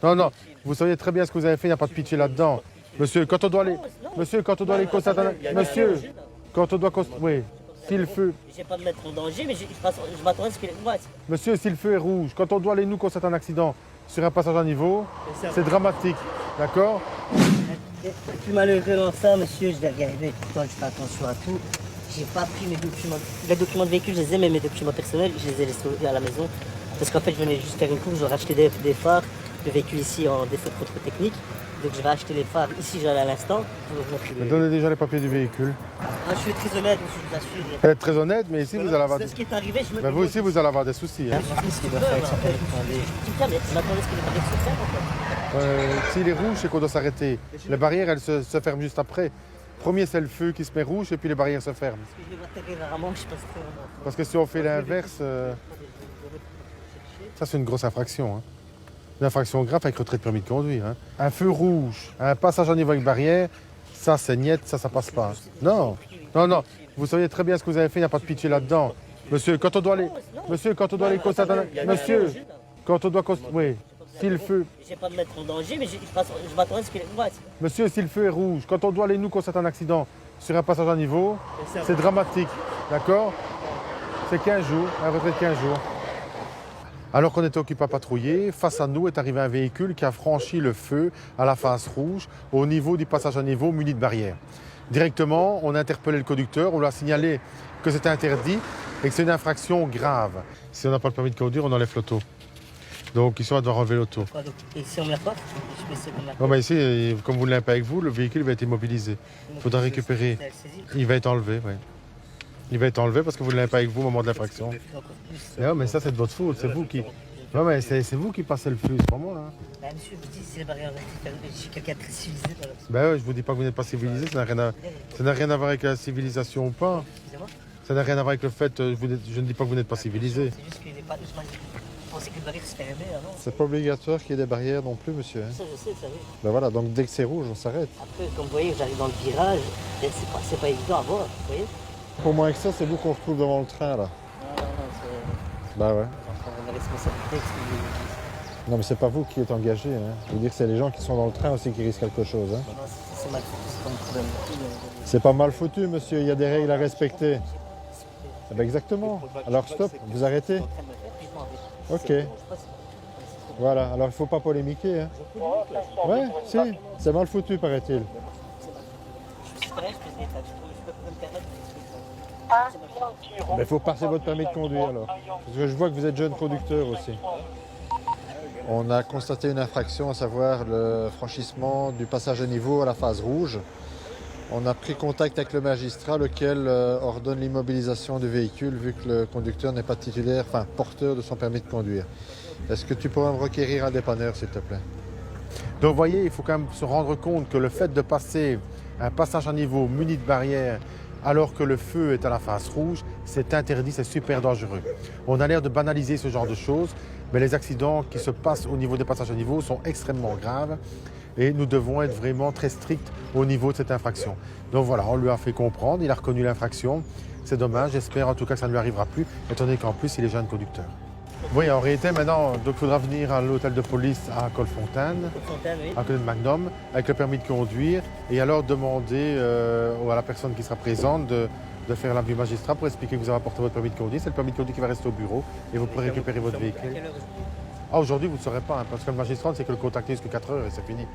Non, non, vous savez très bien ce que vous avez fait, il n'y a pas de pitié là-dedans. Monsieur, quand on doit aller... Monsieur, quand on doit aller constater... Monsieur, quand on doit constater... Oui, si le feu... Je ne vais pas me mettre en danger, mais je m'attendais à ce qu'il ouais, Monsieur, si le feu est rouge, quand on doit aller nous constater un accident sur un passage à niveau, c'est dramatique, d'accord? Le plus malheureux dans ça, monsieur, je vais regarder. Pourtant, je fais attention à tout. J'ai pas pris mes documents. Les documents de véhicule, je les ai, mais mes documents personnels, je les ai laissés à la maison. Parce qu'en fait, je venais juste faire une course, je vais racheter des phares. Le véhicule ici en défaut de contrôle technique. Donc je vais acheter les phares ici, j'allais à l'instant. Donnez déjà les papiers du véhicule. Ah, je suis très honnête, monsieur, je vous assure. Vous êtes très honnête, mais ici, vous allez avoir... C'est ce qui est arrivé, je me Mais vous aussi, vous allez avoir des soucis. Hein. Ce qu'il doit faire avec son permis de conduire. Je m'attendais à ce qu'il ait pas de faire, en fait. S'il est rouge, c'est qu'on doit s'arrêter. Les barrières, elles se ferment juste après. Premier, c'est le feu qui se met rouge et puis les barrières se ferment. Parce que je les vois très rarement, je passe très rarement. Parce que si on fait l'inverse, ça c'est une grosse infraction. Hein. Une infraction grave avec retrait de permis de conduire. Hein. Un feu rouge, un passage à niveau avec barrière, ça c'est niette, ça passe pas. Non, non, non. Vous savez très bien ce que vous avez fait, il n'y a pas de pitié là-dedans. Monsieur, quand on doit aller... Monsieur, quand on doit aller constater... Monsieur, quand on doit constater... Oui, si le feu... Je ne vais pas me mettre en danger, mais je m'attendais à ce qu'il ouais, Monsieur, si le feu est rouge, quand on doit aller nous constater un accident sur un passage à niveau, c'est dramatique, d'accord? C'est 15 jours, un retrait de 15 jours. Alors qu'on était occupé à patrouiller, face à nous est arrivé un véhicule qui a franchi le feu à la face rouge au niveau du passage à niveau muni de barrière. Directement, on a interpellé le conducteur, on lui a signalé que c'était interdit et que c'est une infraction grave. Si on n'a pas le permis de conduire, on enlève l'auto. Donc ici, on va devoir enlever l'auto. Et si on ne l'a pas, je peux essayer de Non, mais ici, comme vous ne l'avez pas avec vous, le véhicule va être immobilisé. Il faudra récupérer. Il va être enlevé, oui. Il va être enlevé parce que vous ne l'avez pas avec vous au moment de l'infraction. Non, mais ça, c'est de votre faute. C'est vous qui... Non, mais c'est vous qui passez le flux, c'est pas moi, là. Bah, monsieur, je vous dis, c'est les barrières je suis quelqu'un de très civilisé. Ben ouais, je vous dis pas que vous n'êtes pas civilisé, ça n'a rien à voir avec la civilisation ou pas. Excusez-moi. Ça n'a rien à voir avec le fait, je ne dis pas que vous n'êtes pas civilisé. C'est juste qu'il n'est pas... Je pensais que les barrières se fermaient avant. C'est pas obligatoire qu'il y ait des barrières non plus, monsieur. Hein. Ça, je sais, ça oui. Ben voilà, donc dès que c'est rouge, on s'arrête. Après, comme vous voyez, j'arrive dans le virage, c'est pas évident à voir, vous voyez. Pour moins que ça, c'est vous qu'on retrouve devant le train, là. Non, c'est... Bah ouais. La responsabilité, Non, mais c'est pas vous qui êtes engagé. Hein. Je veux dire, c'est les gens qui sont dans le train aussi qui risquent quelque chose. Hein. c'est mal foutu, c'est pas mon problème. C'est pas mal foutu, monsieur. Il y a des règles à respecter. Eh ben exactement. Alors stop, vous arrêtez. Ok. Voilà, alors il faut pas polémiquer. Hein. Ouais, si, c'est mal foutu, paraît-il. Il faut passer votre permis de conduire alors. Parce que je vois que vous êtes jeune conducteur aussi. On a constaté une infraction, à savoir le franchissement du passage à niveau à la phase rouge. On a pris contact avec le magistrat, lequel ordonne l'immobilisation du véhicule vu que le conducteur n'est pas titulaire, enfin porteur de son permis de conduire. Est-ce que tu pourrais me requérir un dépanneur, s'il te plaît? Donc vous voyez, il faut quand même se rendre compte que le fait de passer un passage à niveau muni de barrière alors que le feu est à la face rouge, c'est interdit, c'est super dangereux. On a l'air de banaliser ce genre de choses, mais les accidents qui se passent au niveau des passages à niveau sont extrêmement graves et nous devons être vraiment très stricts au niveau de cette infraction. Donc voilà, on lui a fait comprendre, il a reconnu l'infraction. C'est dommage, j'espère en tout cas que ça ne lui arrivera plus, étant donné qu'en plus il est jeune conducteur. Oui, en réalité, maintenant, il faudra venir à l'hôtel de police à Colfontaine, Oui. à côté de Magnum, avec le permis de conduire, et alors demander à la personne qui sera présente de faire l'avis du magistrat pour expliquer que vous avez apporté votre permis de conduire. C'est le permis de conduire qui va rester au bureau et vous pourrez récupérer votre véhicule. Ah, aujourd'hui, vous ne saurez pas, hein, parce que le magistrat, c'est que le contacter jusqu'à 4 heures et c'est fini.